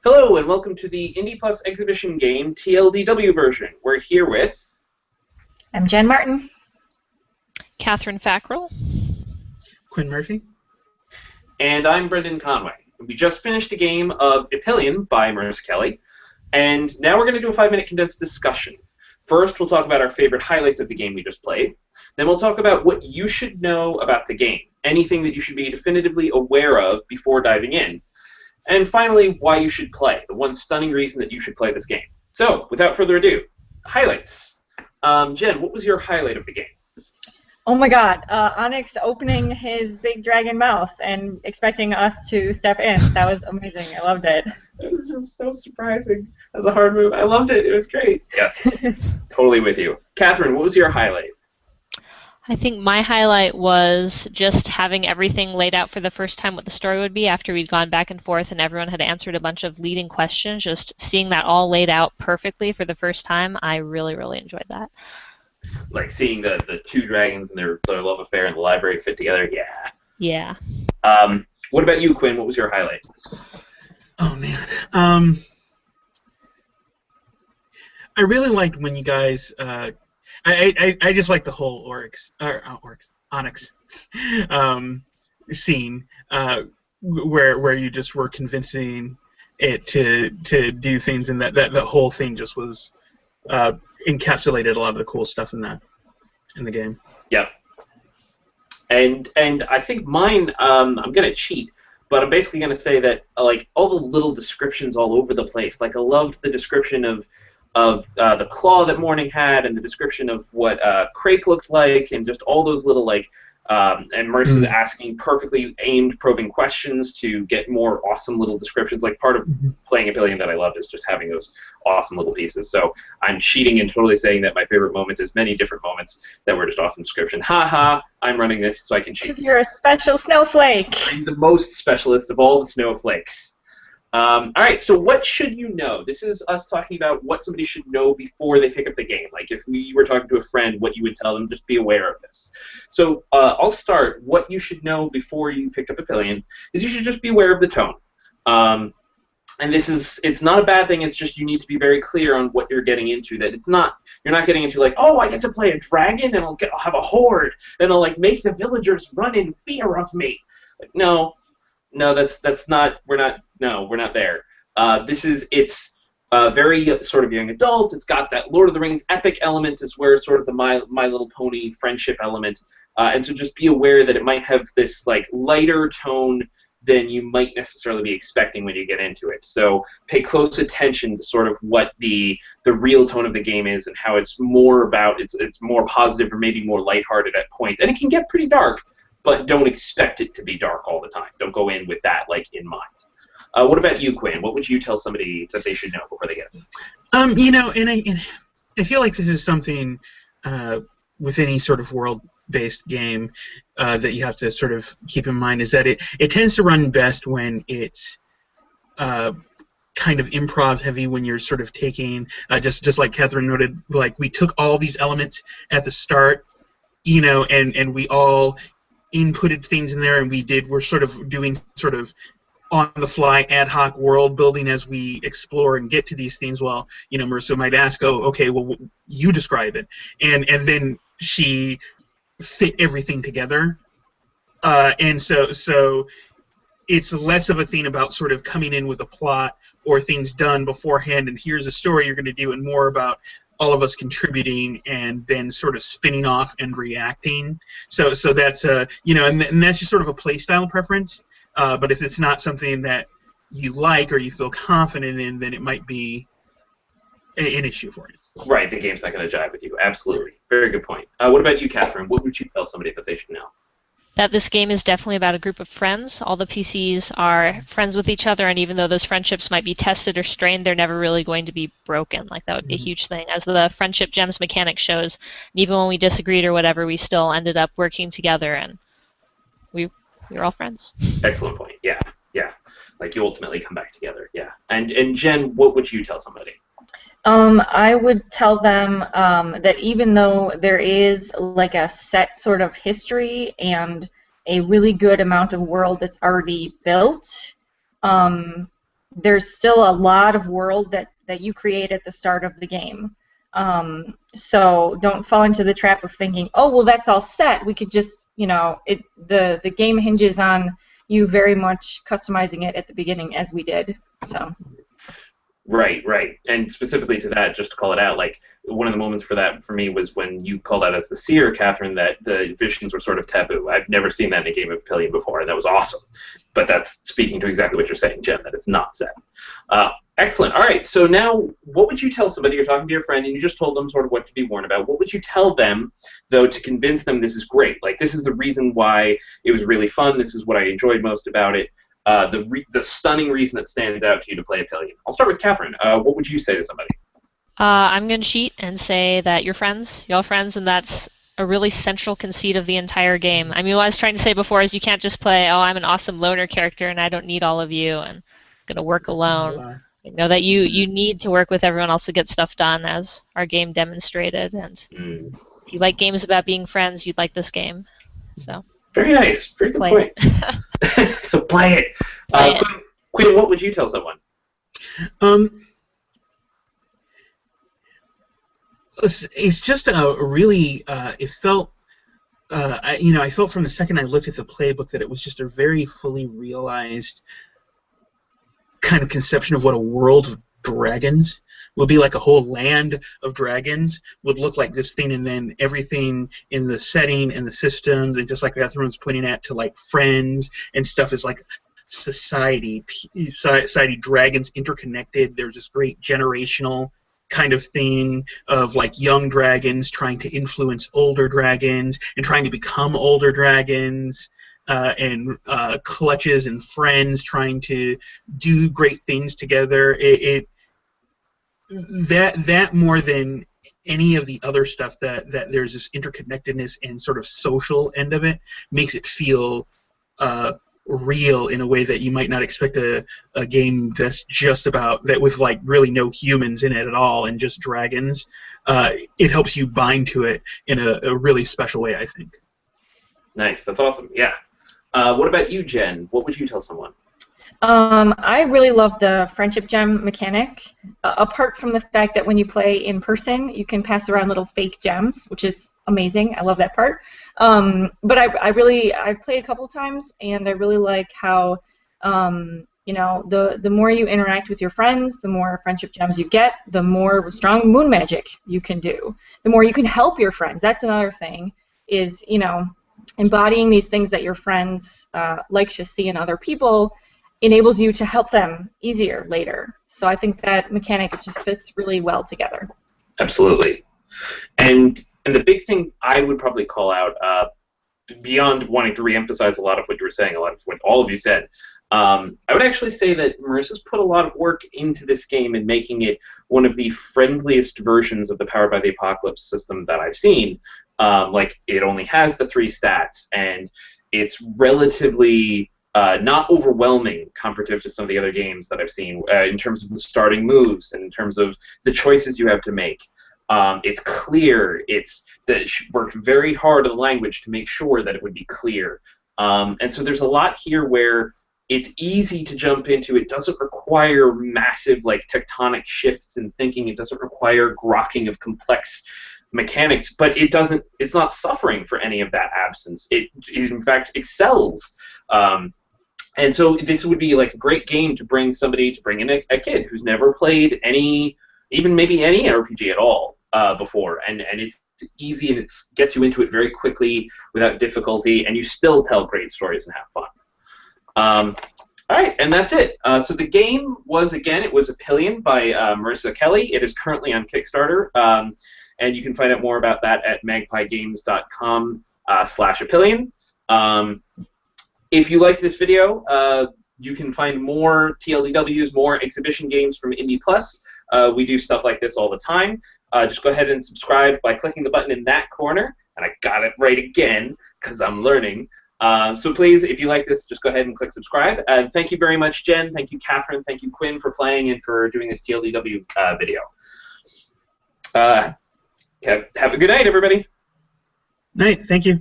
Hello and welcome to the Indie Plus exhibition game TLDW version. We're here with... I'm Jen Martin. Catherine Fackrell. Quinn Murphy. And I'm Brendan Conway. We just finished a game of Epillion by Marissa Kelly, and now we're going to do a 5-minute condensed discussion. First, we'll talk about our favorite highlights of the game we just played. Then we'll talk about what you should know about the game, anything that you should be definitively aware of before diving in. And finally, why you should play, the one stunning reason that you should play this game. So, without further ado, highlights. Jen, what was your highlight of the game? Oh my god, Onyx opening his big dragon mouth and expecting us to step in. That was amazing. I loved it. It was just so surprising. That was a hard move. I loved it. It was great. Yes, totally with you. Catherine, what was your highlight? I think my highlight was just having everything laid out for the first time what the story would be after we'd gone back and forth and everyone had answered a bunch of leading questions. Just seeing that all laid out perfectly for the first time, I really, really enjoyed that. Like seeing the two dragons and their love affair in the library fit together? Yeah. Yeah. What about you, Quinn? What was your highlight? Oh, man. I really liked when you guys... I just like the whole Onyx scene where you just were convincing it to do things, and that whole thing just was encapsulated a lot of the cool stuff in the game. Yep. And I think mine, I'm gonna cheat, but I'm basically gonna say that like all the little descriptions all over the place. Like I loved the description of the claw that Morning had, and the description of what Crake looked like, and just all those little and Marissa's asking perfectly aimed, probing questions to get more awesome little descriptions. Like part of playing Epillion that I loved is just having those awesome little pieces. So I'm cheating and totally saying that my favorite moment is many different moments that were just awesome description. Ha ha! I'm running this so I can cheat. Because you're a special snowflake. I'm the most specialist of all the snowflakes. All right, so what should you know? This is us talking about what somebody should know before they pick up the game. Like if we were talking to a friend, what you would tell them, just be aware of this. So I'll start. What you should know before you picked up Epillion is you should just be aware of the tone. And it's not a bad thing, it's just you need to be very clear on what you're getting into. That you're not getting into like, oh, I get to play a dragon and I'll have a horde and I'll like make the villagers run in fear of me. Like, no, that's not. We're not there. It's very sort of young adult. It's got that Lord of the Rings epic element as where sort of the My Little Pony friendship element, and so just be aware that it might have this like lighter tone than you might necessarily be expecting when you get into it. So pay close attention to sort of what the real tone of the game is and how it's more about it's more positive or maybe more lighthearted at points, and it can get pretty dark. But don't expect it to be dark all the time. Don't go in with that like in mind. What about you, Quinn? What would you tell somebody that they should know before they get it? And I feel like this is something with any sort of world-based game that you have to sort of keep in mind is that it tends to run best when it's kind of improv heavy, when you're sort of taking just like Catherine noted, like we took all these elements at the start, and we all inputted things in there, and we're sort of doing sort of on-the-fly ad hoc world building as we explore and get to these things. Well, Marissa might ask, oh, okay, well, you describe it, and then she fit everything together, and so it's less of a thing about sort of coming in with a plot or things done beforehand and here's a story you're going to do, and more about all of us contributing and then sort of spinning off and reacting. So that's and that's just sort of a play style preference. But if it's not something that you like or you feel confident in, then it might be an issue for you. Right, the game's not going to jive with you. Absolutely, very good point. What about you, Catherine? What would you tell somebody that they should know? That this game is definitely about a group of friends. All the PCs are friends with each other, and even though those friendships might be tested or strained, they're never really going to be broken. Like, that would be a huge thing. As the Friendship Gems mechanic shows, even when we disagreed or whatever, we still ended up working together, and we were all friends. Excellent point. Yeah. Like, you ultimately come back together. Yeah. And Jen, what would you tell somebody? I would tell them that even though there is like a set sort of history and a really good amount of world that's already built, there's still a lot of world that you create at the start of the game. So don't fall into the trap of thinking, oh, well, that's all set. We could just, the game hinges on you very much customizing it at the beginning, as we did. So. Right. And specifically to that, just to call it out, like, one of the moments for that for me was when you called out as the seer, Catherine, that the visions were sort of taboo. I've never seen that in a game of Pillion before, and that was awesome. But that's speaking to exactly what you're saying, Jen, that it's not set. Excellent. All right, so now what would you tell somebody? You're talking to your friend, and you just told them sort of what to be warned about. What would you tell them, though, to convince them this is great? Like, this is the reason why it was really fun. This is what I enjoyed most about it. The stunning reason that stands out to you to play a Pillion. I'll start with Catherine. What would you say to somebody? I'm going to cheat and say that you're friends, y'all friends, and that's a really central conceit of the entire game. I mean, what I was trying to say before is you can't just play, oh, I'm an awesome loner character and I don't need all of you and I'm going to work alone. You know that you need to work with everyone else to get stuff done, as our game demonstrated. And if you like games about being friends, you'd like this game. So. Very nice. Very good point. So play it. Quinn, what would you tell someone? It's just a really. It felt. I felt from the second I looked at the playbook that it was just a very fully realized kind of conception of what a world of dragons would be. Like a whole land of dragons would look like this thing, and then everything in the setting and the systems, and just like Catherine was pointing at, to like friends and stuff, is like society, dragons interconnected. There's this great generational kind of thing of like young dragons trying to influence older dragons and trying to become older dragons. And clutches and friends trying to do great things together. That more than any of the other stuff that there's this interconnectedness and sort of social end of it makes it feel real in a way that you might not expect a game that's just about that, with like really no humans in it at all and just dragons. It helps you bind to it in a really special way, I think. Nice. That's awesome. Yeah. What about you, Jen? What would you tell someone? I really love the friendship gem mechanic. Apart from the fact that when you play in person, you can pass around little fake gems, which is amazing. I love that part. But I've played a couple times, and I really like how the more you interact with your friends, the more friendship gems you get, the more strong moon magic you can do, the more you can help your friends. That's another thing. Is embodying these things that your friends like to see in other people enables you to help them easier later. So I think that mechanic just fits really well together. Absolutely. And the big thing I would probably call out, beyond wanting to reemphasize a lot of what you were saying, a lot of what all of you said, I would actually say that Marissa's put a lot of work into this game and making it one of the friendliest versions of the Powered by the Apocalypse system that I've seen. Like, it only has the 3 stats, and it's relatively not overwhelming comparative to some of the other games that I've seen in terms of the starting moves and in terms of the choices you have to make. It's clear. She worked very hard on the language to make sure that it would be clear. And so there's a lot here where it's easy to jump into. It doesn't require massive tectonic shifts in thinking. It doesn't require grokking of complex mechanics, but it's not suffering for any of that absence. It in fact excels. And so this would be like a great game to bring in a kid who's never played even maybe any RPG at all before, and it's easy, and it gets you into it very quickly without difficulty, and you still tell great stories and have fun. All right, and that's it. So the game was a Pillion by Marissa Kelly. It is currently on Kickstarter, and you can find out more about that at magpiegames.com/apillion. If you liked this video, you can find more TLDWs, more exhibition games from Indie Plus. We do stuff like this all the time. Just go ahead and subscribe by clicking the button in that corner. And I got it right again because I'm learning. So please, if you like this, just go ahead and click subscribe. Thank you very much, Jen. Thank you, Catherine. Thank you, Quinn, for playing and for doing this TLDW video. Have a good night, everybody. Night. Thank you.